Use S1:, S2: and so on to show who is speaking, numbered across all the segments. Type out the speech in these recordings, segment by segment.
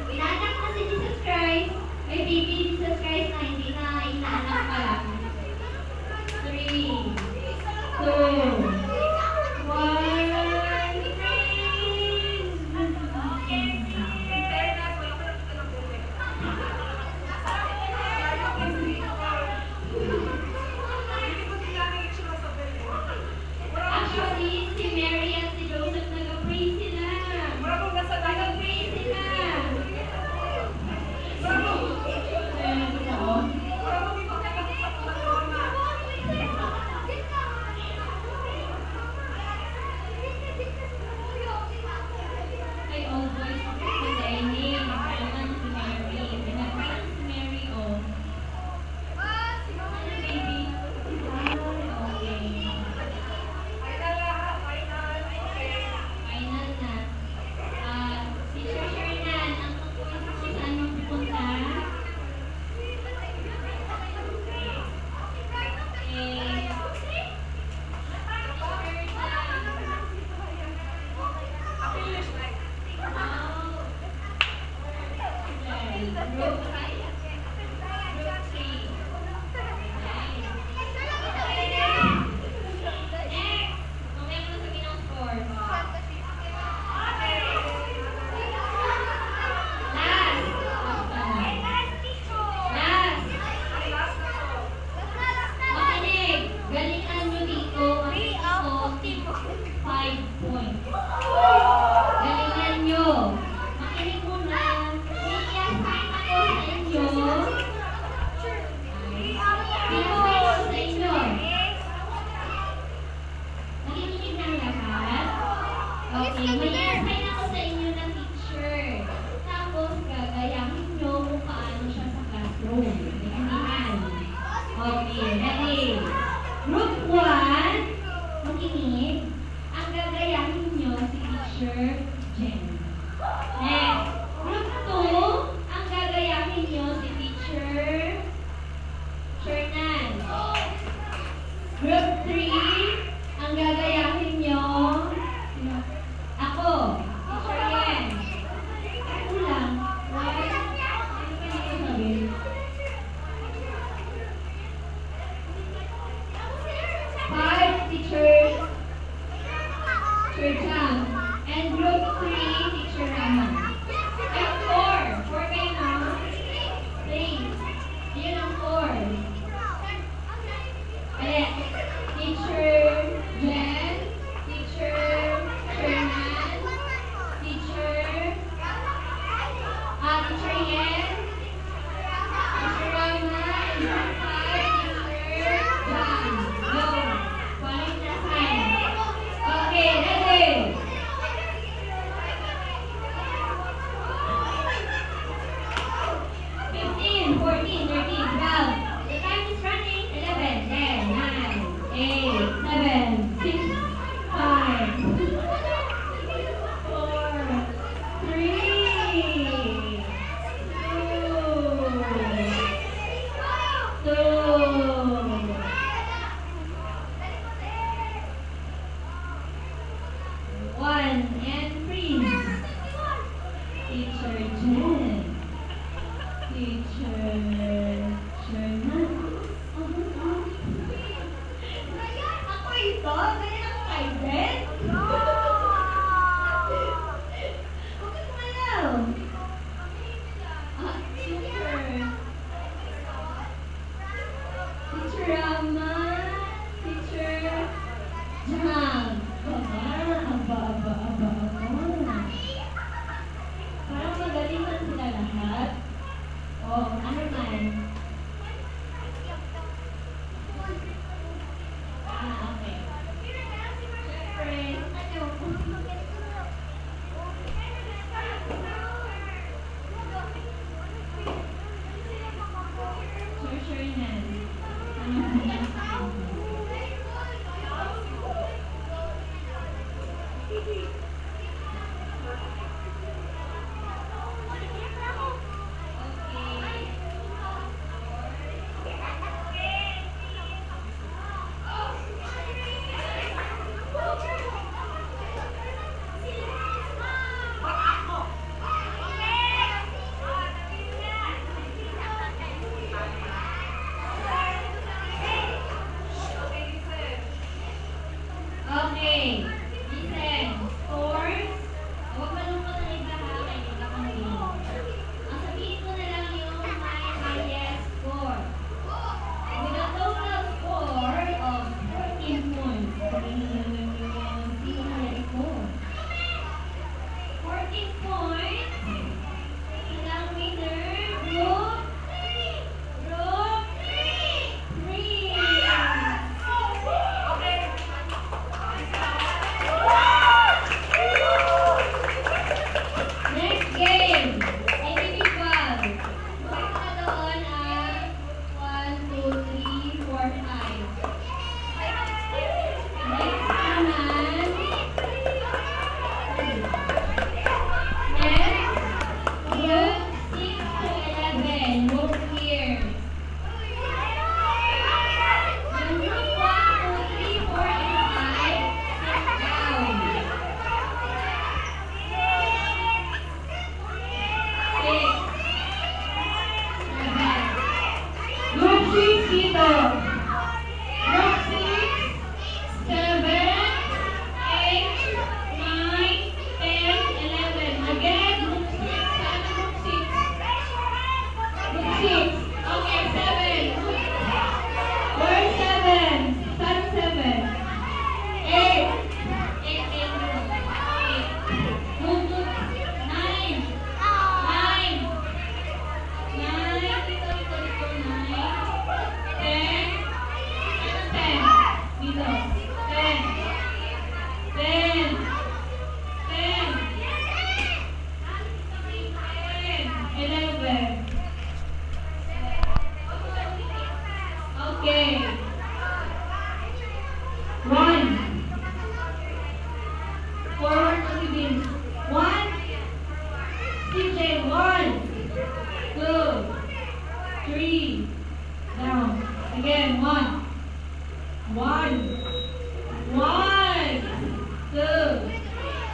S1: Inaanak na si Jesus Christ. May baby Jesus Christ na hindi na inaanak pa lang. 3, 2, 1. Actually, si Mary at si Joseph nag-pray sila. Nag-pray sila. Ay, all boys si Lenny. Naman si Mary. Pinagparan si Mary, oh. Ano, baby? Okay. Final na. Teacher Shernan, ang tungkol sa saan mo pupunta? Group 3. Galingan nyo dito kasi ito 5 points. Galingan nyo. Makinig muna. I-assign ako sa inyo. Dito ako sa inyo. Nakikinig ng lahat. Okay, may i-assign ako sa inyo na teacher. Tapos gagayahin nyo kung paano siya sa classroom. Nakikihan. Okay, ready? Group 1, makinig. Ang gagayahin nyo si Teacher Jen. Next. Group 2, ang gagayahin nyo si Teacher Shernan. Group 3, ang gagayahin nyo ako, Teacher Yen. Ako lang. Why? Ano ba dito sabihin? 5, Teacher Jam. And group 3, Teacher Rama. And 4. 4 kayo na. Please. Yun ang 4. Ayan. Teacher Jen. Teacher Shernan. Teacher Yen. Teacher Rama. And group 5, Teacher Jam. Go. Paling na sign. Okay, ready? 15, 14, 13, 12. The time is running. 11, 10, 9, 8, 7, 6, 5, 4, 3, 2, 1, and freeze. Teacher Jen. Teacher Shernan. Ako ito? Ganyan ako kay Jen? Okay, kumalaw. Super. Teacher Rama. Teacher Jam. Aba.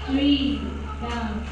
S1: 3, down.